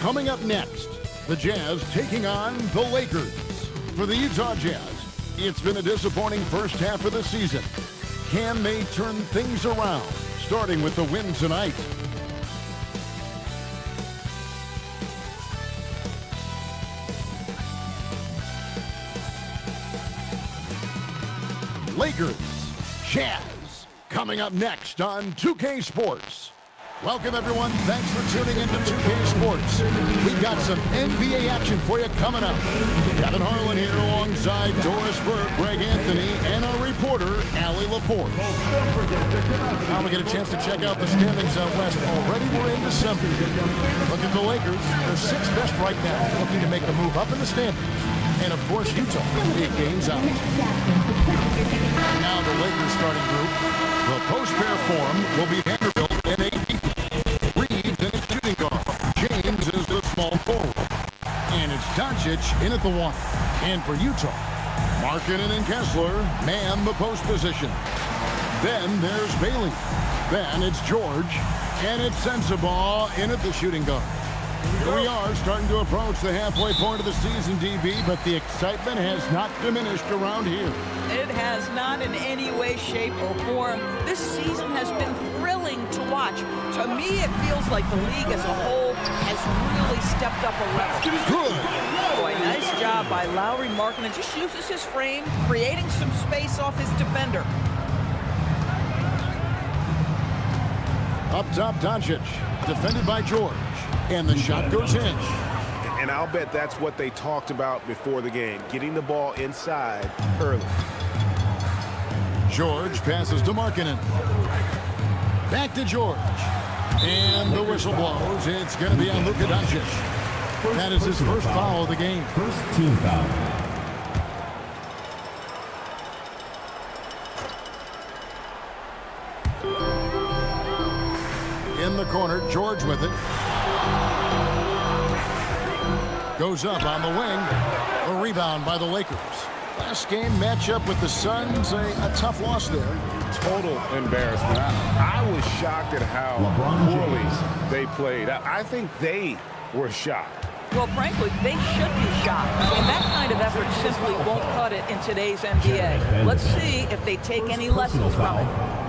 Coming up next, the Jazz taking on the Lakers. For the Utah Jazz, it's been a disappointing first half of the season. Can they turn things around, starting with the win tonight? Lakers, Jazz, coming up next on 2K Sports. Welcome, everyone. Thanks for tuning into 2K Sports. We've got some NBA action for you coming up. Kevin Harlan here alongside Doris Burke, Greg Anthony, and our reporter, Allie Laporte. Now we get a chance to check out the standings out west. Already we're in December. Look at the Lakers. They're sixth best right now, looking to make a move up in the standings. And, of course, Utah, 8 games out. Now the Lakers starting group. The post-pair form will be Vanderbilt and AD. Reeves in his shooting guard. James is the small forward. And it's Doncic in at the 1. And for Utah, Markkanen and Kessler man the post position. Then there's Bailey. Then it's George. And it's Sensabaugh in at the shooting guard. Here we are, starting to approach the halfway point of the season, DB, but the excitement has not diminished around here. It has not in any way, shape, or form. This season has been thrilling to watch. To me, it feels like the league as a whole has really stepped up a level. Good. Boy, nice job by Lauri Markkanen. Just uses his frame, creating some space off his defender. Up top, Doncic, defended by George. And the shot goes in. And I'll bet that's what they talked about before the game, getting the ball inside early. George passes to Markkanen. Back to George. And the whistle blows. It's going to be on Luka Doncic. That is his first foul of the game. First team foul. In the corner, George with it. Goes up on the wing. A rebound by the Lakers. Last game matchup with the Suns, a tough loss there. Total embarrassment. I was shocked at how poorly they played. I think they were shocked. Well, frankly, they should be shocked. I mean, that kind of effort simply won't cut it in today's NBA. Let's see if they take any lessons from it.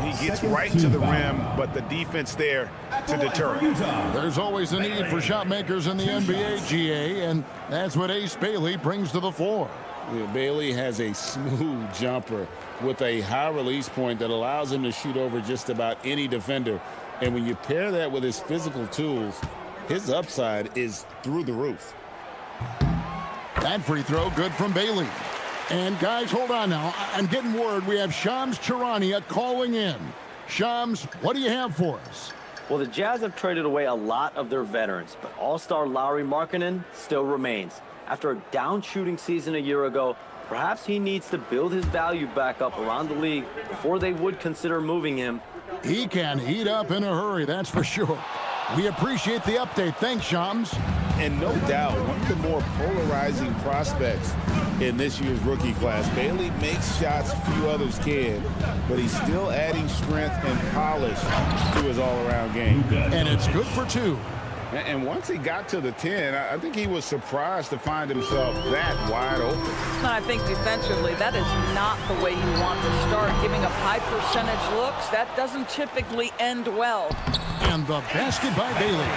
He gets right to the rim, but the defense there to deter him. There's always a need for shot makers in the NBA, GA, and that's what Ace Bailey brings to the floor. Yeah, Bailey has a smooth jumper with a high release point that allows him to shoot over just about any defender. And when you pair that with his physical tools, his upside is through the roof. That free throw good from Bailey. And guys, hold on now. I'm getting word we have Shams Charania calling in. Shams, what do you have for us? Well, the Jazz have traded away a lot of their veterans, but all-star Lauri Markkanen still remains. After a down shooting season a year ago, perhaps he needs to build his value back up around the league before they would consider moving him. He can heat up in a hurry, that's for sure. We appreciate the update. Thanks, Shams. And no doubt, one of the more polarizing prospects in this year's rookie class. Bailey makes shots few others can, but he's still adding strength and polish to his all-around game. And it's good for 2. And once he got to the 10, I think he was surprised to find himself that wide open. I think defensively, that is not the way you want to start. Giving up high percentage looks, that doesn't typically end well. And the basket by Bailey.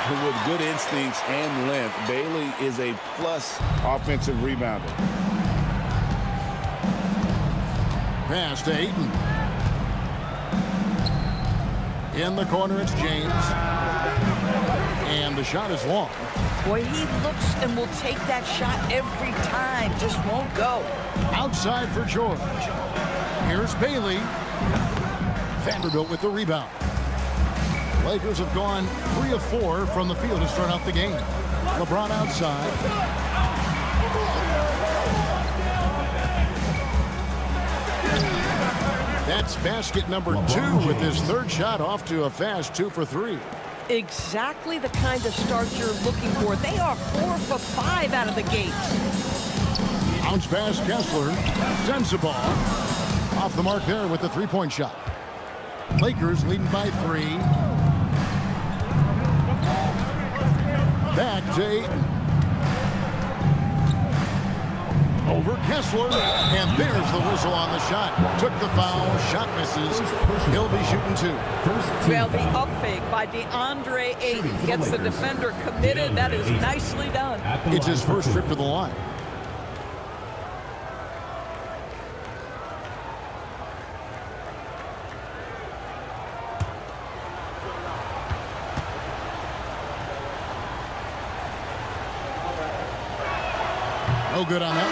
With good instincts and length, Bailey is a plus offensive rebounder. Pass to Ayton. In the corner, it's James. And the shot is long. Boy, he looks and will take that shot every time. Just won't go. Outside for George. Here's Bailey. Vanderbilt with the rebound. Lakers have gone 3 of 4 from the field to start out the game. LeBron outside. That's basket number 2 with his third shot off to a fast 2 for 3. Exactly the kind of start you're looking for. They are 4 for 5 out of the gates. Bounce pass Kessler. Sensabaugh. Off the mark there with the three-point shot. Lakers leading by 3. Back to Ayton. Over Kessler, and there's the whistle on the shot. Took the foul, shot misses. He'll be shooting 2. Well, the up fake by DeAndre Ayton gets the defender committed. That is nicely done. It's his first trip to the line. No good on that.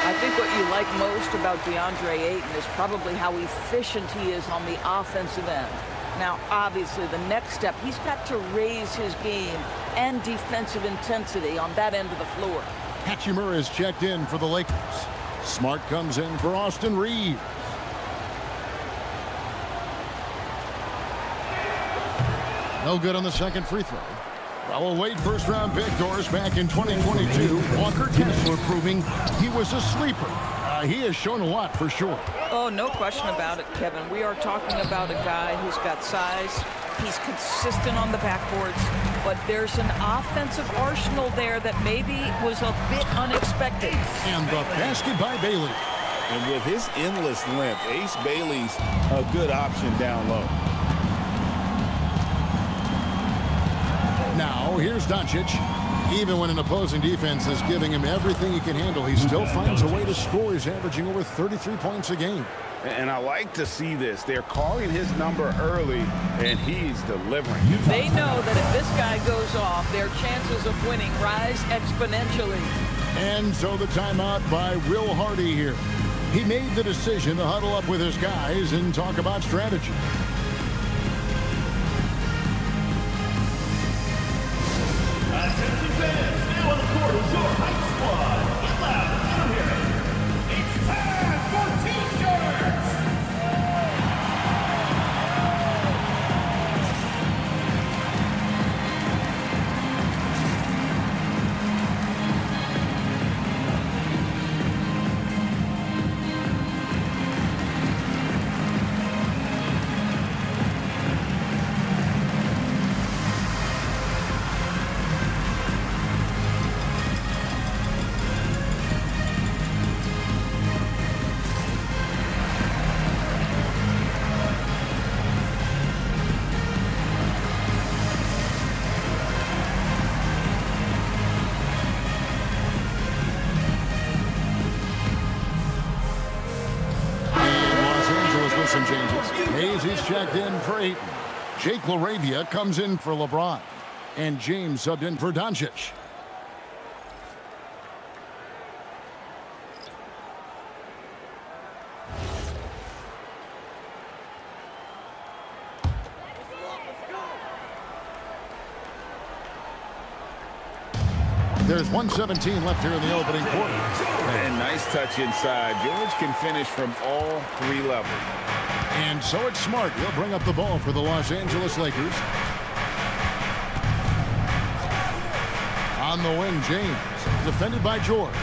I think what you like most about DeAndre Ayton is probably how efficient he is on the offensive end. Now, obviously, the next step, he's got to raise his game and defensive intensity on that end of the floor. Hachimura is checked in for the Lakers. Smart comes in for Austin Reeves. No good on the second free throw. Well, a late first-round pick, Doris, back in 2022. Walker Kessler proving he was a sleeper. He has shown a lot for sure. Oh, no question about it, Kevin. We are talking about a guy who's got size. He's consistent on the backboards, but there's an offensive arsenal there that maybe was a bit unexpected. And the basket by Bailey. And with his endless length, Ace Bailey's a good option down low. Now, here's Doncic. Even when an opposing defense is giving him everything he can handle, he still finds a way to score. He's averaging over 33 points a game. And I like to see this. They're calling his number early, and he's delivering. They know that if this guy goes off, their chances of winning rise exponentially. And so the timeout by Will Hardy here. He made the decision to huddle up with his guys and talk about strategy. Attention fans, now on the court is your hype squad. Get loud, I don't hear it. It's time for T-shirts. Some changes. Hayes is checked in for Ayton. Jake LaRavia comes in for LeBron. And James subbed in for Doncic. There's 1:17 left here in the opening quarter. And nice touch inside. George can finish from all 3 levels. And so it's Smart. He'll bring up the ball for the Los Angeles Lakers. On the wing, James. Defended by George.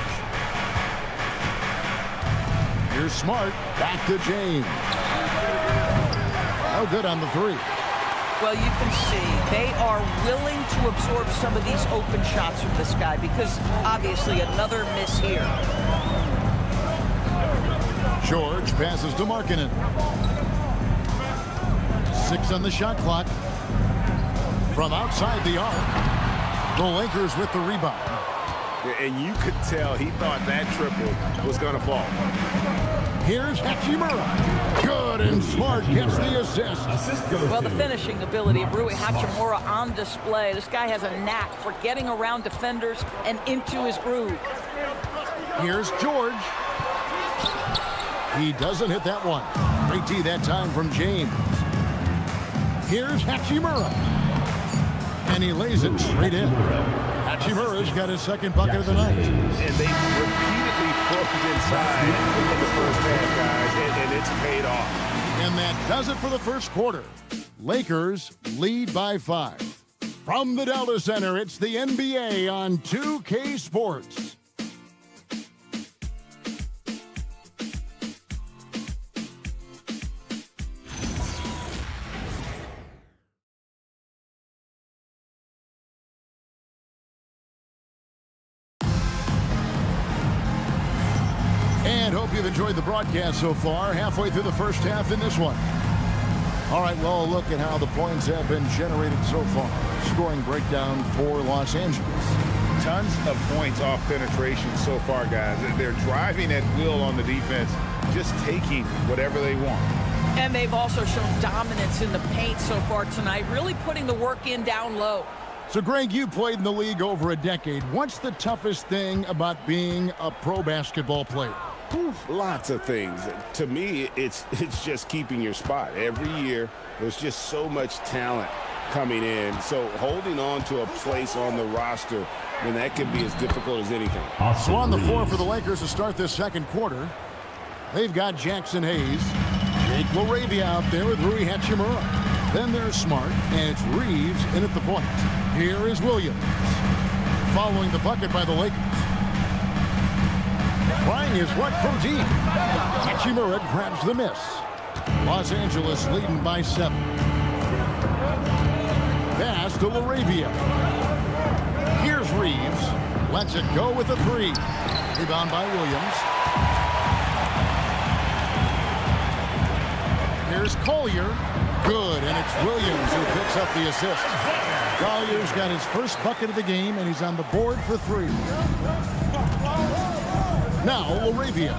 Here's Smart. Back to James. No good on the 3. Well, you can see they are willing to absorb some of these open shots from this guy because obviously another miss here. George passes to Markkanen. 6 on the shot clock. From outside the arc, the Lakers with the rebound. And you could tell he thought that triple was going to fall. Here's Hachimura. Good, and Smart gets the assist. Well, the finishing ability of Rui Hachimura on display. This guy has a knack for getting around defenders and into his groove. Here's George. He doesn't hit that one. Great D that time from James. Here's Hachimura. And he lays it straight in. Hachimura's got his second bucket of the night. And they repeatedly poked inside in the first half, guys, and it's paid off. And that does it for the first quarter. Lakers lead by 5. From the Delta Center, it's the NBA on 2K Sports. Hope you've enjoyed the broadcast so far. Halfway through the first half in this one. All right, well, look at how the points have been generated so far. Scoring breakdown for Los Angeles. Tons of points off penetration so far, guys. They're driving at will on the defense, just taking whatever they want. And they've also shown dominance in the paint so far tonight, really putting the work in down low. So, Greg, you played in the league over a decade. What's the toughest thing about being a pro basketball player? Lots of things. To me, it's just keeping your spot. Every year, there's just so much talent coming in. So holding on to a place on the roster, then that can be as difficult as anything. So on the floor for the Lakers to start this second quarter, they've got Jackson Hayes, Jake LaRavia out there with Rui Hachimura. Then there's Smart, and it's Reeves in at the point. Here is Williams. Following the bucket by the Lakers. Trying his luck from deep. Hachimura grabs the miss. Los Angeles leading by 7. Pass to LaRavia. Here's Reeves. Lets it go with a 3. Rebound by Williams. Here's Collier. Good, and it's Williams who picks up the assist. Collier's got his first bucket of the game, and he's on the board for 3. Now LaRavia.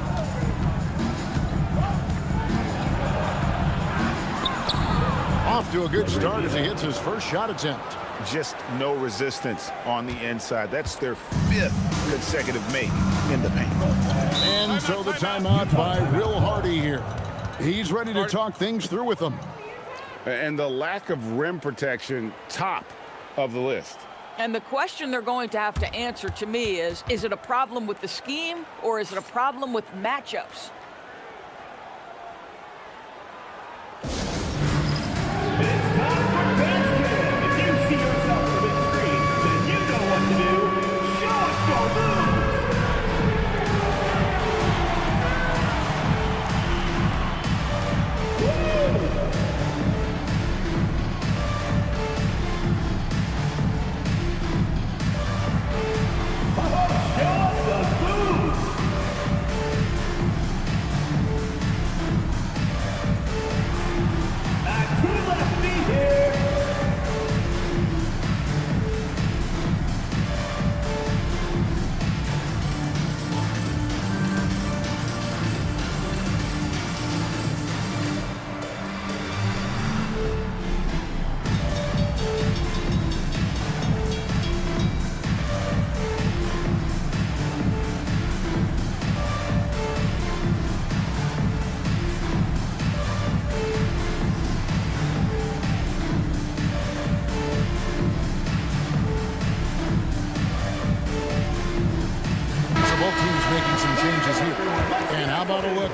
Off to a good start as he hits his first shot attempt. Just no resistance on the inside. That's their 5th consecutive make in the paint. And so the timeout by Will Hardy here. He's ready to talk things through with them. And the lack of rim protection, top of the list. And the question they're going to have to answer to me is it a problem with the scheme or is it a problem with matchups? It's time for basket. If you see yourself on the big screen, then you know what to do. Show us your moves.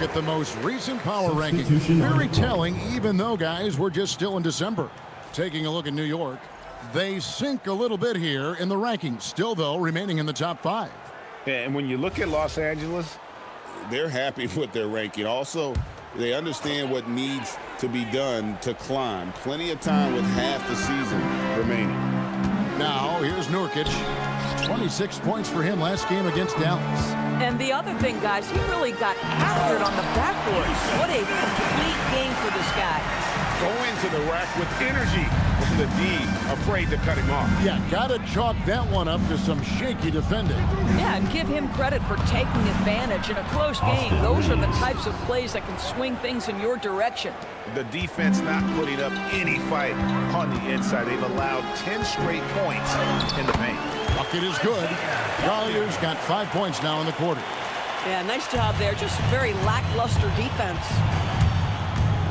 At the most recent power ranking. Very telling, even though, guys, we're just still in December. Taking a look at New York, they sink a little bit here in the rankings. Still, though, remaining in the top 5. And when you look at Los Angeles, they're happy with their ranking. Also, they understand what needs to be done to climb. Plenty of time with half the season remaining. Now, here's Nurkic. 26 points for him last game against Dallas. And the other thing, guys, he really got after it on the backboard. What a complete game for this guy. Going to the rack with energy. And the D afraid to cut him off. Yeah, gotta chalk that one up to some shaky defending. Yeah, and give him credit for taking advantage in a close game. Those are the types of plays that can swing things in your direction. The defense not putting up any fight on the inside. They've allowed 10 straight points in the paint. Bucket is good. Collier's got 5 points now in the quarter. Yeah, nice job there. Just very lackluster defense.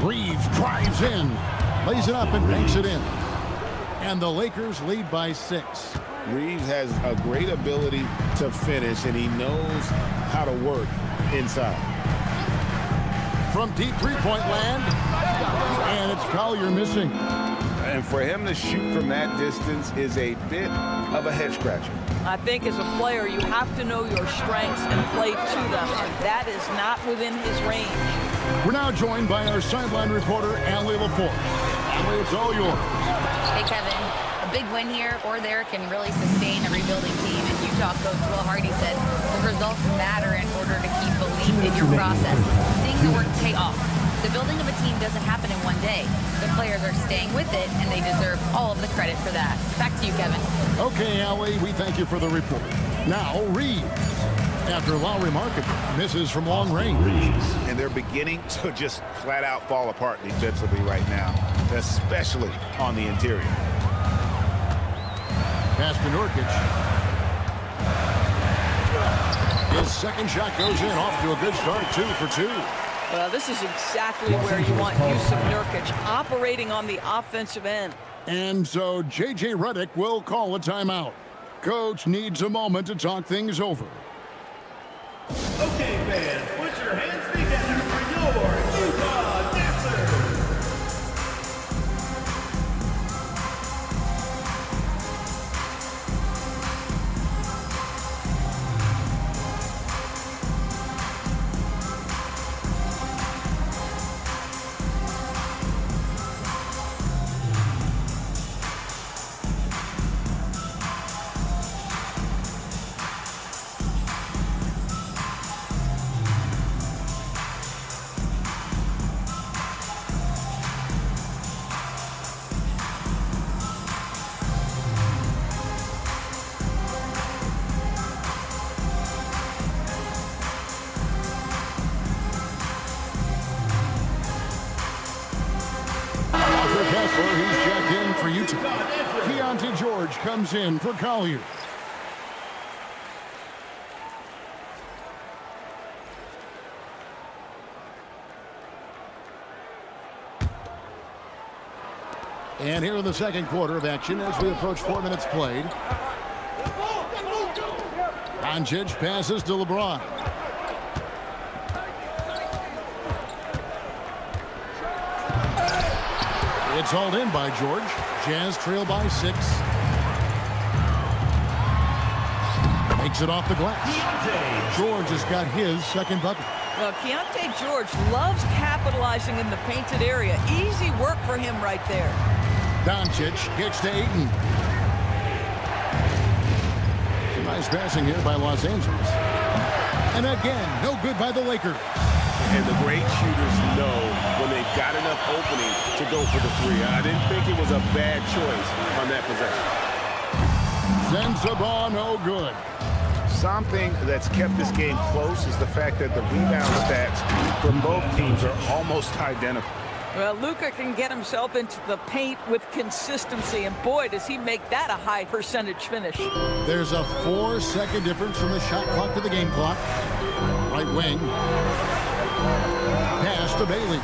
Reeves drives in, lays it up and banks it in. And the Lakers lead by 6. Reeves has a great ability to finish, and he knows how to work inside. From deep three-point land, and it's Collier missing. And for him to shoot from that distance is a bit of a head-scratcher. I think as a player, you have to know your strengths and play to them, and that is not within his range. We're now joined by our sideline reporter, Allie LaForce. Allie, it's all yours. Hey, Kevin. A big win here or there can really sustain a rebuilding team. And Utah coach Will Hardy said the results matter in order to keep believing belief in your process, seeing the work pay off. The building of a team doesn't happen in one day. The players are staying with it, and they deserve all of the credit for that. Back to you, Kevin. Okay, Allie, we thank you for the report. Now, Reeves. After Lowry Markkanen misses from long range. And they're beginning to just flat out fall apart defensively right now, especially on the interior. Pass to Nurkic. His second shot goes in, off to a good start, 2 for 2. Well, this is exactly where you want use of Nurkic, operating on the offensive end. And so J.J. Redick will call a timeout. Coach needs a moment to talk things over. Okay, fans, put your hands together for your Utah Dancers. He's checked in for Utah. Keontae George comes in for Collier. And here in the second quarter of action as we approach 4 minutes played. Doncic passes to LeBron. It's hauled in by George. Jazz trail by 6. Makes it off the glass. George has got his second bucket. Well, Keontae George loves capitalizing in the painted area. Easy work for him right there. Doncic kicks to Ayton. Some nice passing here by Los Angeles. And again, no good by the Lakers. And the great shooters know when they've got enough opening to go for the three. I didn't think it was a bad choice on that possession. Sends the ball, no good. Something that's kept this game close is the fact that the rebound stats for both teams are almost identical. Well, Luka can get himself into the paint with consistency, and boy, does he make that a high percentage finish. There's a 4-second difference from the shot clock to the game clock. Right wing. Pass to Bailey.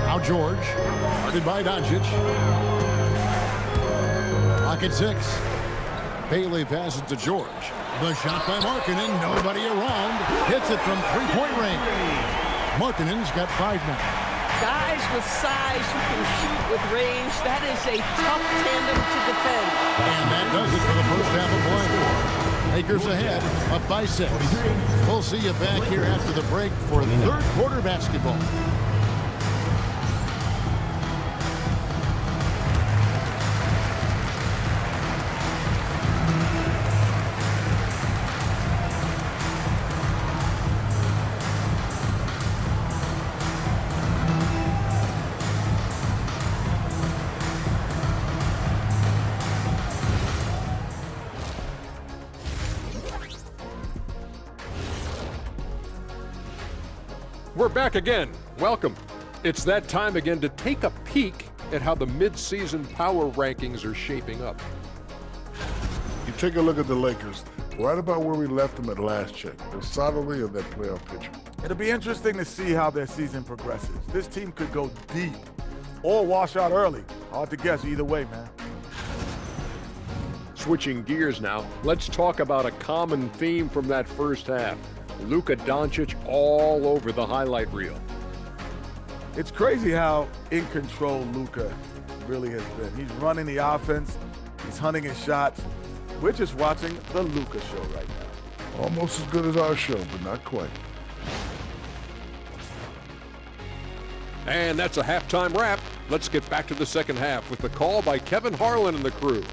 Now George. Guarded by Doncic. Clock at 6. Bailey passes to George. The shot by Markkanen. Nobody around. Hits it from three-point range. Markkanen's got 5 now. Guys with size who can shoot with range, that is a tough tandem to defend. And that does it for the first half of play. Lakers ahead, up by 6. We'll see you back here after the break for third quarter basketball. We're back again. Welcome. It's that time again to take a peek at how the mid-season power rankings are shaping up. You take a look at the Lakers, right about where we left them at last check. They're solidly in that playoff picture. It'll be interesting to see how their season progresses. This team could go deep or wash out early. Hard to guess either way, man. Switching gears now, let's talk about a common theme from that first half. Luka Doncic all over the highlight reel. It's crazy how in control Luka really has been. He's running the offense. He's hunting his shots. We're just watching the Luka show right now. Almost as good as our show, but not quite. And that's a halftime wrap. Let's get back to the second half with the call by Kevin Harlan and the crew.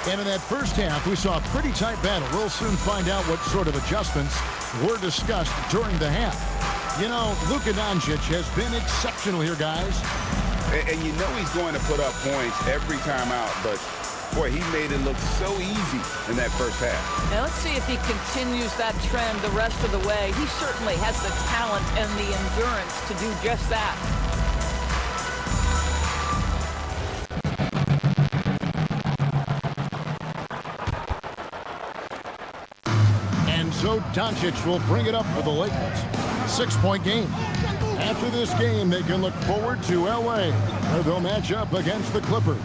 And in that first half, we saw a pretty tight battle. We'll soon find out what sort of adjustments were discussed during the half. You know, Luka Doncic has been exceptional here, guys. And you know he's going to put up points every time out, but boy, he made it look so easy in that first half. Now let's see if he continues that trend the rest of the way. He certainly has the talent and the endurance to do just that. And so Doncic will bring it up for the Lakers. 6-point game. After this game, they can look forward to L.A., where they'll match up against the Clippers.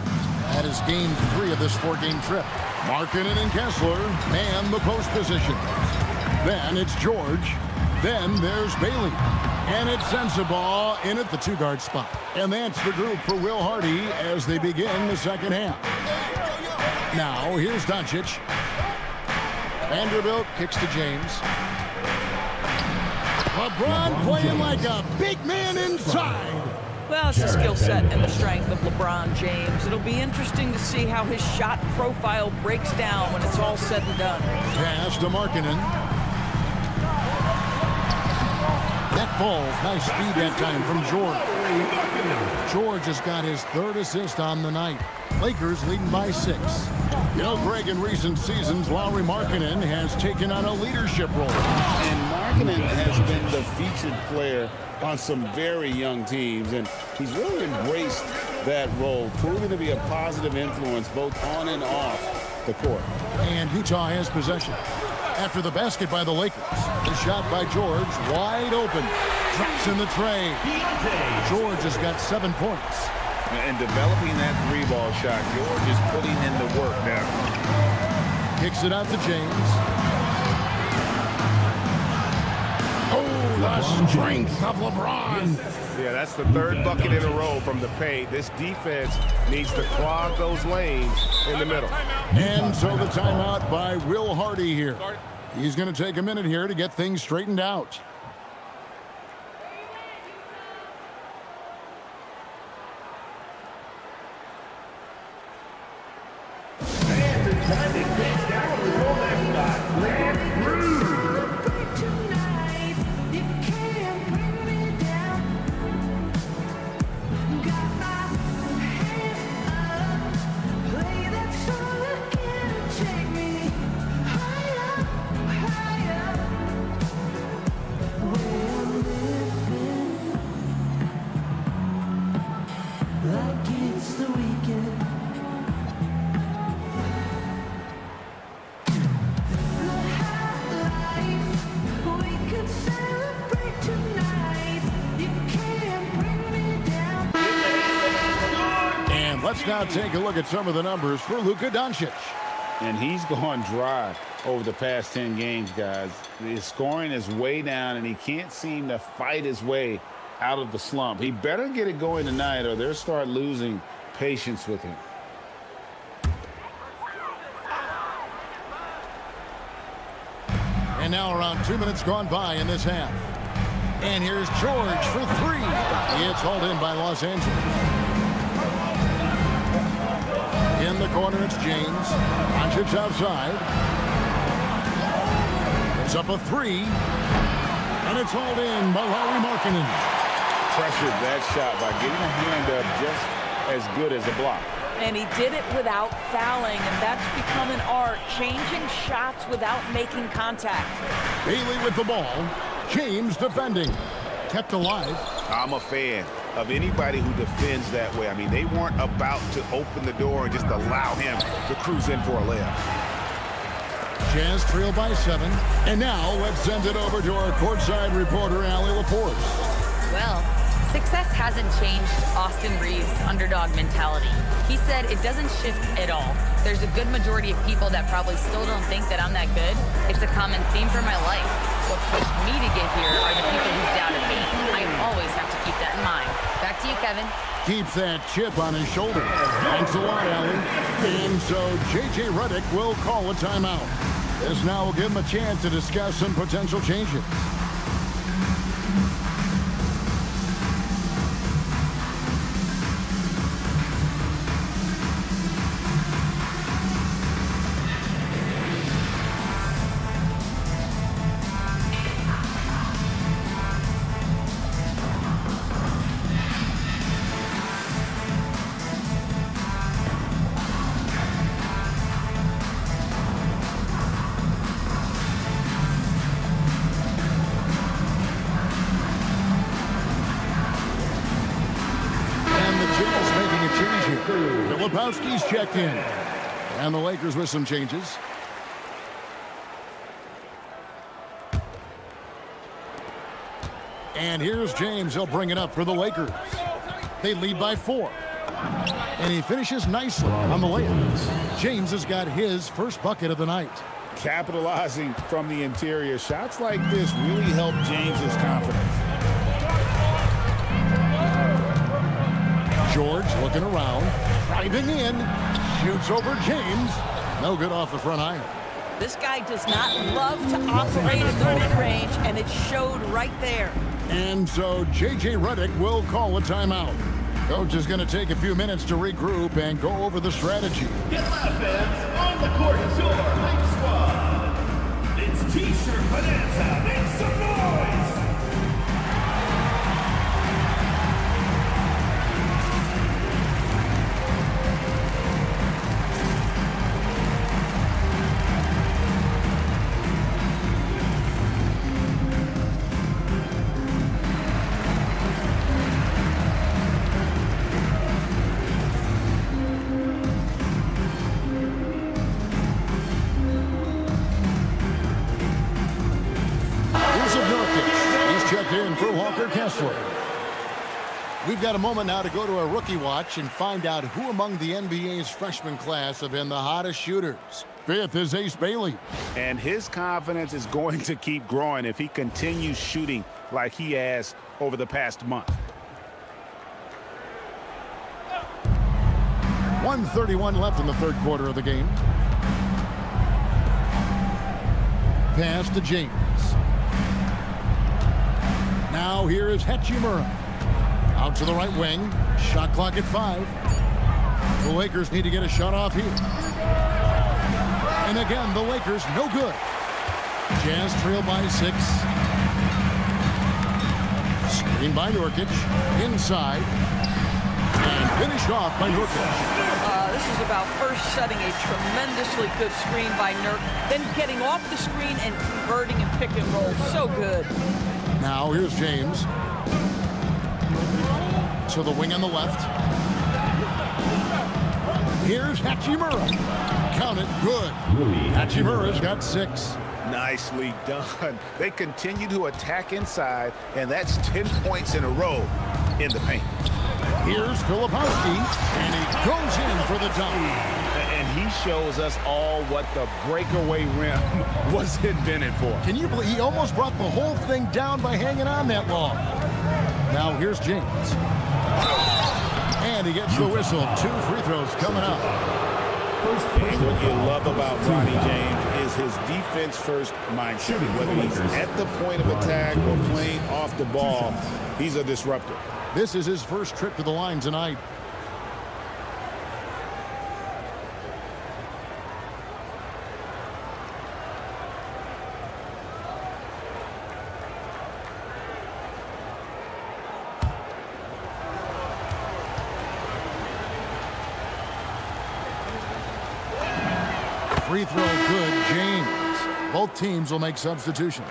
That is game 3 of this 4-game trip. Markkanen and Kessler man the post position. Then it's George. Then there's Bailey. And it's Sensabaugh in at the 2-guard spot. And that's the group for Will Hardy as they begin the second half. Now, here's Doncic. Vanderbilt kicks to James. LeBron playing like a big man inside. Well, it's the skill set and the strength of LeBron James. It'll be interesting to see how his shot profile breaks down when it's all said and done. Pass to Markkanen. That ball, nice speed that time from George. George has got his 3rd assist on the night. Lakers leading by 6. You know, Greg, in recent seasons, Lauri Markkanen has taken on a leadership role. And Markkanen has been the featured player on some very young teams, and he's really embraced that role, proving to be a positive influence both on and off the court. And Utah has possession. After the basket by the Lakers, the shot by George, wide open. Drops in the tray. George has got 7 points. And developing that 3-ball shot, George is putting in the work now. Kicks it out to James. Oh, the strength of LeBron. Yeah, that's the 3rd bucket in a row from the paint. This defense needs to clog those lanes in the middle. And so the timeout by Will Hardy here. He's going to take a minute here to get things straightened out. Let's now take a look at some of the numbers for Luka Doncic. And he's gone dry over the past 10 games, guys. His scoring is way down, and he can't seem to fight his way out of the slump. He better get it going tonight, or they'll start losing patience with him. And now around 2 minutes gone by in this half. And here's George for 3. It's hauled in by Los Angeles. In the corner, it's James. Doncic outside. It's up a 3. And it's hauled in by Lauri Markkanen. Pressured that shot by getting a hand up just as good as a block. And he did it without fouling, and that's become an art, changing shots without making contact. Bailey with the ball. James defending. Kept alive. I'm a fan of anybody who defends that way. I mean, they weren't about to open the door and just allow him to cruise in for a layup. Jazz trail by 7. And now let's send it over to our courtside reporter, Allie LaForce. Well, success hasn't changed Austin Reeves' underdog mentality. He said it doesn't shift at all. There's a good majority of people that probably still don't think that I'm that good. It's a common theme for my life. What pushed me to get here are the people who doubted me. I always have to keep that in mind. Back to you, Kevin. Keeps that chip on his shoulder. Thanks a lot, Allie. And so J.J. Redick will call a timeout. This now will give him a chance to discuss some potential changes. Filipowski's checked in. And the Lakers with some changes. And here's James. He'll bring it up for the Lakers. They lead by 4. And he finishes nicely on the layup. James has got his first bucket of the night. Capitalizing from the interior. Shots like this really help James's confidence. George looking around, driving in, shoots over James. No good off the front iron. This guy does not love to operate in the mid-range, and it showed right there. And so J.J. Redick will call a timeout. Coach is going to take a few minutes to regroup and go over the strategy. Get loud, fans. On the court is your hype squad. It's T-shirt Bonanza. Make some noise. In for Walker Kessler. We've got a moment now to go to a rookie watch and find out who among the NBA's freshman class have been the hottest shooters. 5th is Ace Bailey. And his confidence is going to keep growing if he continues shooting like he has over the past month. 1:31 left in the third quarter of the game. Pass to James. Now here is Hachimura. Out to the right wing. Shot clock at 5. The Lakers need to get a shot off here. And again, the Lakers no good. Jazz trail by 6. Screen by Nurkic. Inside. And finished off by Nurkic. This is about first setting a tremendously good screen by Nurk, then getting off the screen and converting and pick and roll. So good. Now here's James. To the wing on the left. Here's Hachimura. Count it, good. Hachimura's got 6. Nicely done. They continue to attack inside, and that's 10 points in a row in the paint. Here's Filipowski, and he goes in for the dunk. And he shows us all what the breakaway rim was invented for. Can you believe he almost brought the whole thing down by hanging on that long? Now here's James. And he gets the whistle. 2 free throws coming up. And what you love about Ronnie James is his defense-first mindset. Whether he's at the point of attack or playing off the ball, he's a disruptor. This is his first trip to the line tonight. Free throw good, James. Both teams will make substitutions.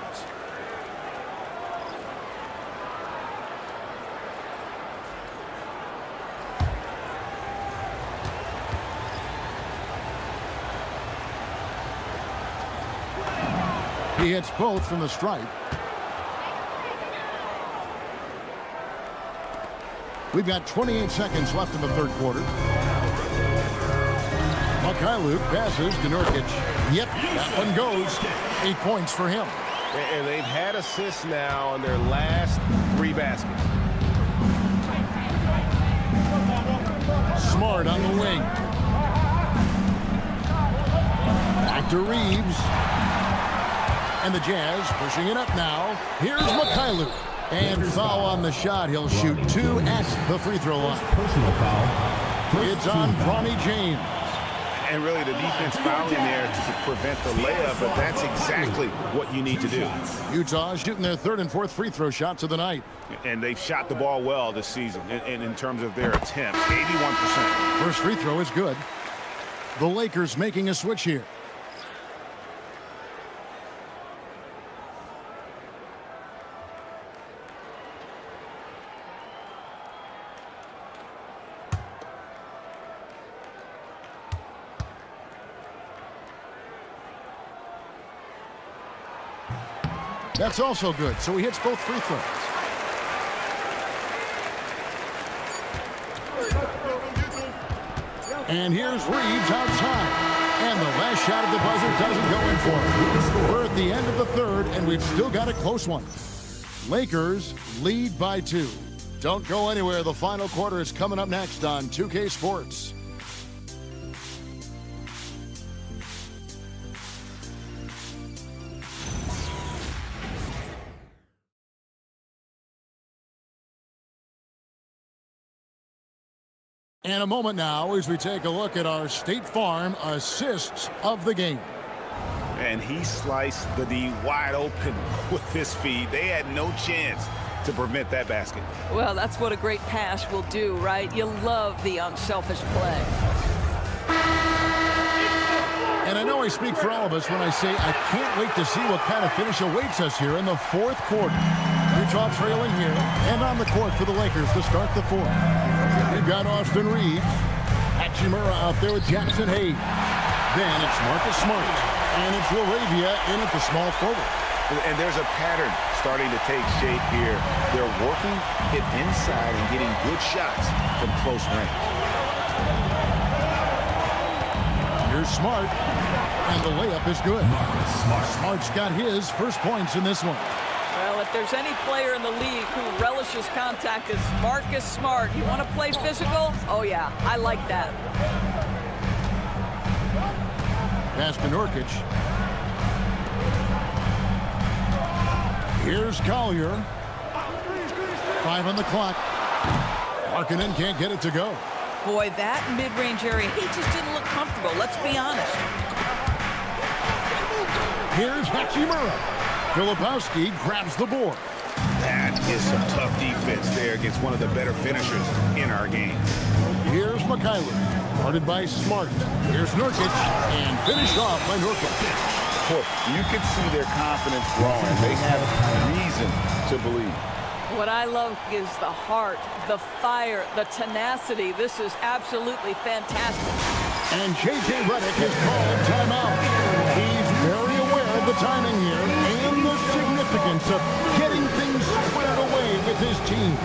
He hits both from the stripe. We've got 28 seconds left in the third quarter. Luke passes to Nurkic. Yep, that one goes. 8 points for him. And they've had assists now on their last 3 baskets. Smart on the wing. Back to Reeves. And the Jazz pushing it up now. Here's Mikhailuk. And foul on the shot. He'll shoot 2 at the free throw line. Personal foul. It's on Bronny James. And really the defense fouling there to prevent the layup, but that's exactly what you need to do. Utah shooting their 3rd and 4th free throw shots of the night. And they've shot the ball well this season and in terms of their attempts, 81%. First free throw is good. The Lakers making a switch here. That's also good, so he hits both free throws. And here's Reeves outside. And the last shot of the buzzer doesn't go in for him. We're at the end of the third, and we've still got a close one. Lakers lead by 2. Don't go anywhere. The final quarter is coming up next on 2K Sports. And a moment now as we take a look at our State Farm assists of the game. And he sliced the D wide open with his feet. They had no chance to prevent that basket. Well, that's what a great pass will do, right? You love the unselfish play. And I know I speak for all of us when I say I can't wait to see what kind of finish awaits us here in the fourth quarter. Utah trailing here and on the court for the Lakers to start the fourth. We've got Austin Reeves, Hachimura out there with Jackson Hayes. Then it's Marcus Smart, and it's Laravia in at the small forward. And there's a pattern starting to take shape here. They're working it inside and getting good shots from close range. Here's Smart, and the layup is good. Smart's got his first points in this one. Well, if there's any player in the league who relishes contact, it's Marcus Smart. You want to play physical? Oh, yeah, I like that. Pass to Nurkic. Here's Collier. 5 on the clock. Markkanen can't get it to go. Boy, that mid-range area, he just didn't look comfortable. Let's be honest. Here's Hachimura. Filipowski grabs the board. That is some tough defense there against one of the better finishers in our game. Here's Mikhailuk, guarded by Smart. Here's Nurkic, and finished off by Nurkic. Boy, you can see their confidence growing. They have reason to believe. What I love is the heart, the fire, the tenacity. This is absolutely fantastic. And J.J. Redick has called timeout. He's very aware of the timing here and the significance of getting things squared away with his team.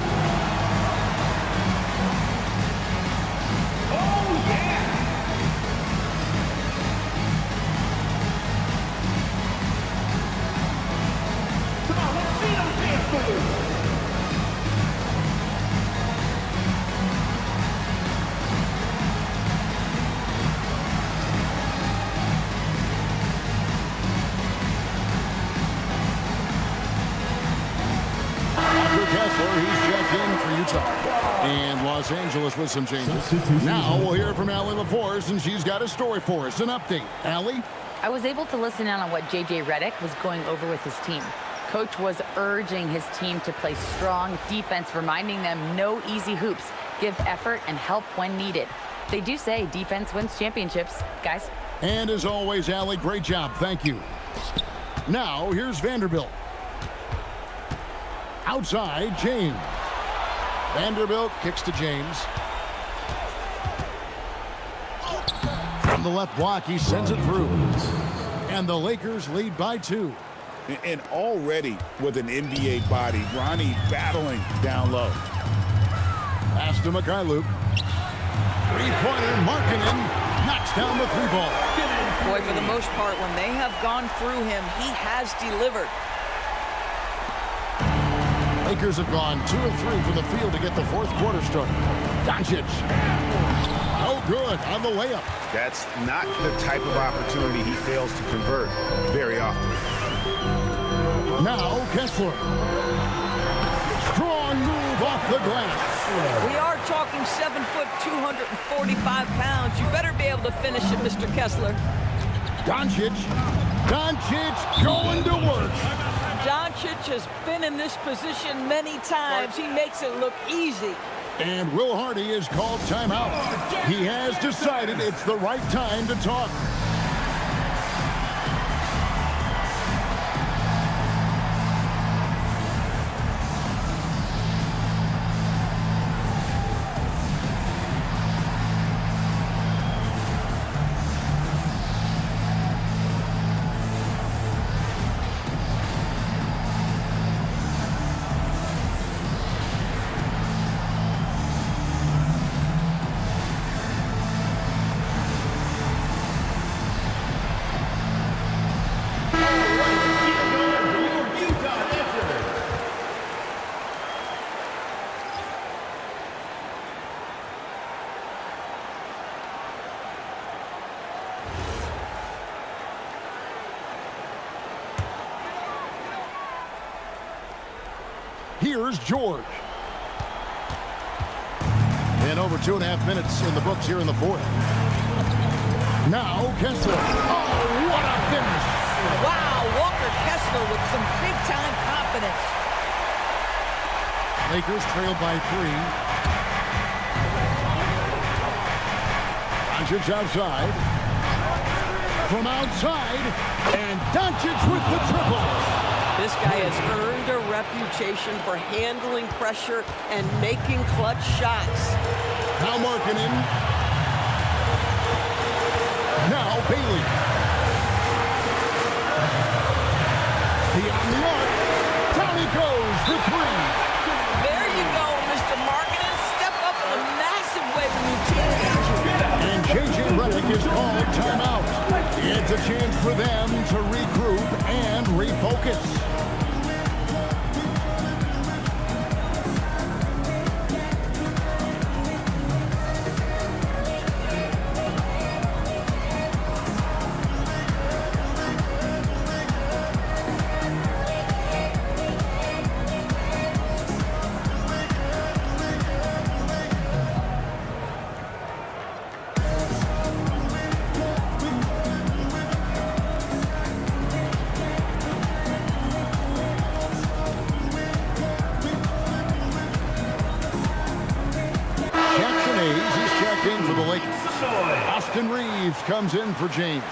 Oh, yeah! Come on, let's see those hands move. Kessler, he's checked in for Utah. And Los Angeles with some changes. Now we'll hear from Allie LaForce, and she's got a story for us. An update. Allie? I was able to listen in on what J.J. Redick was going over with his team. Coach was urging his team to play strong defense, reminding them no easy hoops, give effort, and help when needed. They do say defense wins championships, guys. And as always, Allie, great job. Thank you. Now, here's Vanderbilt. Outside, James. Vanderbilt kicks to James. From the left block, he sends it through. And the Lakers lead by 2. And already with an NBA body, Ronnie battling down low. Pass to Mikhailuk. Three-pointer, Markkanen knocks down the 3-ball. Boy, for the most part, when they have gone through him, he has delivered. Lakers have gone 2 of 3 from the field to get the fourth quarter started. Doncic. No good on the layup. That's not the type of opportunity he fails to convert very often. Now Kessler. Strong move off the glass. We are talking 7 foot, 245 pounds. You better be able to finish it, Mr. Kessler. Doncic going to work. Doncic has been in this position many times. He makes it look easy. And Will Hardy is called timeout. He has decided it's the right time to talk. Here's George. And over 2.5 minutes in the books here in the fourth. Now Kessler. Oh, what a finish. Wow, Walker Kessler with some big-time confidence. Lakers trail by 3. Doncic outside. From outside. And Doncic with the triple. This guy has earned a reputation for handling pressure and making clutch shots. Now Markkanen. Now Bailey. Beyond the arc. Down he goes for 3. There you go, Mr. Markkanen. Step up in a massive way when you team injury. And J.J. Redick is called timeout. It's a chance for them to regroup and refocus. In for the Lakers. Austin Reeves comes in for James.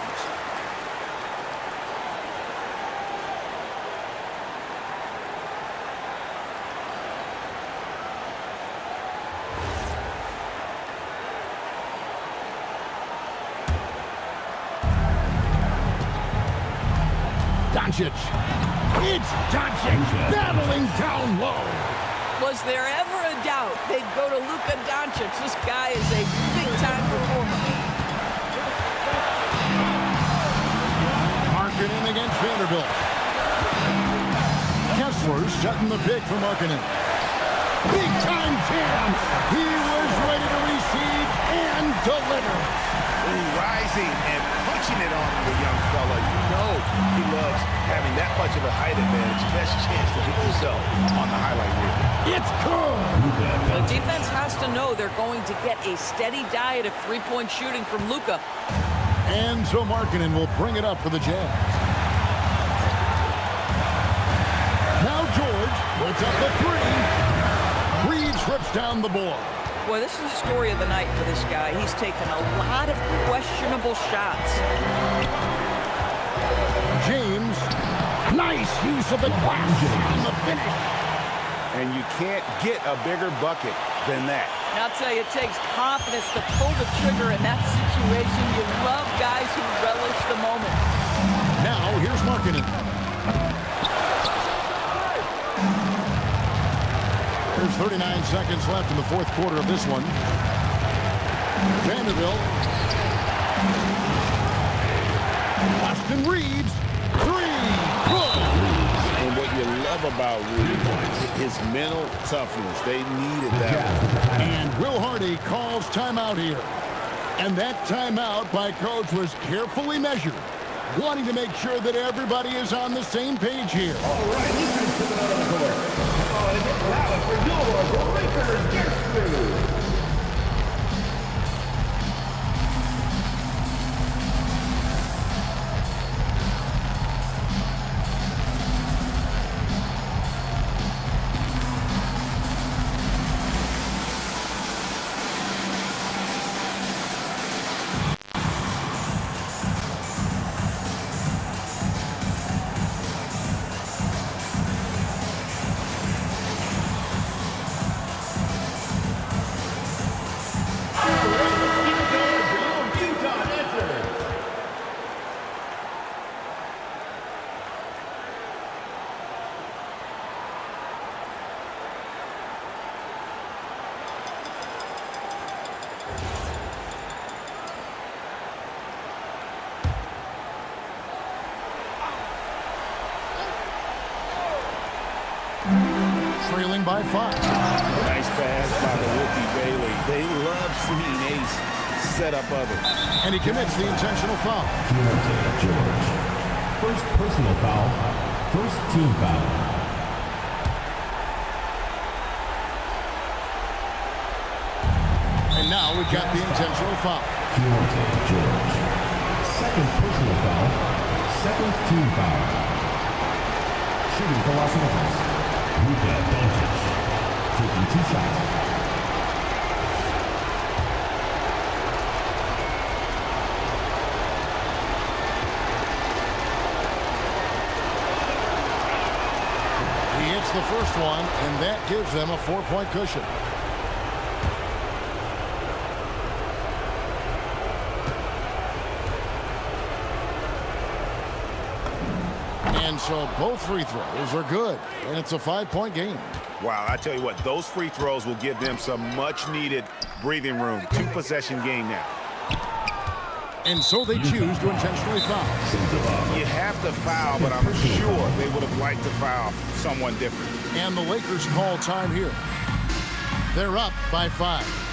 Doncic. It's Doncic battling down low. Was there ever a doubt they'd go to Luka Doncic? This guy is a big-time performer. Markkanen against Vanderbilt. Kessler setting the pick for Markkanen. Big-time jam. He was ready to receive and deliver. Ooh, rising and punching it on the young fella. You know he loves having that much of a height advantage. Best chance to do so on the highlight reel. It's good. The defense has to know they're going to get a steady diet of three-point shooting from Luka. And so Markkanen will bring it up for the Jazz. Now George puts up the 3. Reed trips down the board. Boy, this is the story of the night for this guy. He's taken a lot of questionable shots. James, nice use of the glass on the finish. And you can't get a bigger bucket than that. And I'll tell you, it takes confidence to pull the trigger in that situation. You love guys who relish the moment. Now, here's Markkanen. There's 39 seconds left in the fourth quarter of this one. Vanderbilt. Austin Reeves. 3. Good. And what you love about Reeves, his mental toughness. They needed that. And Will Hardy calls timeout here. And that timeout by coach was carefully measured, wanting to make sure that everybody is on the same page here. All right, Lakers coming out on the court. And it's loud for your Lakers get Trailing by 5. Nice pass by the rookie Bailey. They love seeing Ace set up others. And he commits the intentional foul. George. First personal foul. First team foul. now we've got the intentional foul. Keontae George. Second personal foul. Second team foul. Shooting for Los Angeles. Luka Doncic. Taking 2 shots. He hits the first one, and that gives them a 4-point cushion. And so both free throws are good, and it's a 5-point game. Wow, I tell you what, those free throws will give them some much-needed breathing room. 2-possession game now. And so they choose to intentionally foul. You have to foul, but I'm sure they would have liked to foul someone different. And the Lakers call time here. They're up by 5.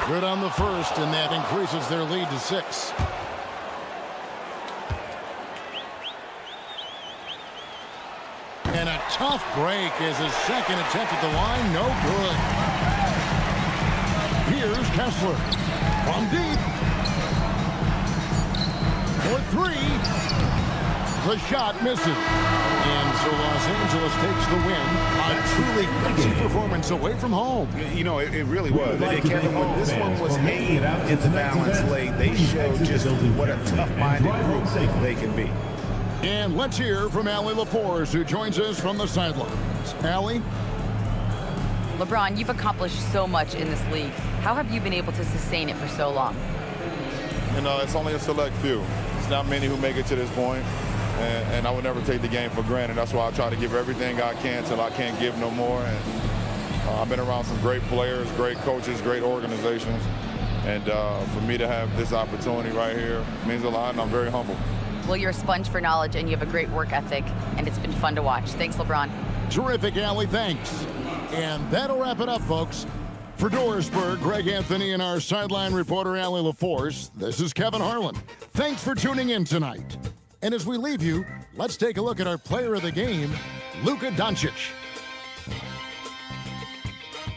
Good on the first, and that increases their lead to 6. And a tough break is his second attempt at the line. No good. Here's Kessler from deep. For 3. The shot misses. And so Los Angeles takes the win. A truly gutsy performance away from home. You know, it really was. Kevin, when this one was aimed in the balance late, they showed just what a tough-minded group they can be. And let's hear from Allie LaForce, who joins us from the sidelines. Allie? LeBron, you've accomplished so much in this league. How have you been able to sustain it for so long? You know, it's only a select few. It's not many who make it to this point. And I would never take the game for granted. That's why I try to give everything I can till I can't give no more. And I've been around some great players, great coaches, great organizations. And for me to have this opportunity right here means a lot, and I'm very humble. Well, you're a sponge for knowledge, and you have a great work ethic, and it's been fun to watch. Thanks, LeBron. Terrific, Allie. Thanks. And that'll wrap it up, folks. For Dorisburg, Greg Anthony, and our sideline reporter, Allie LaForce, this is Kevin Harlan. Thanks for tuning in tonight. And as we leave you, let's take a look at our player of the game, Luka Doncic.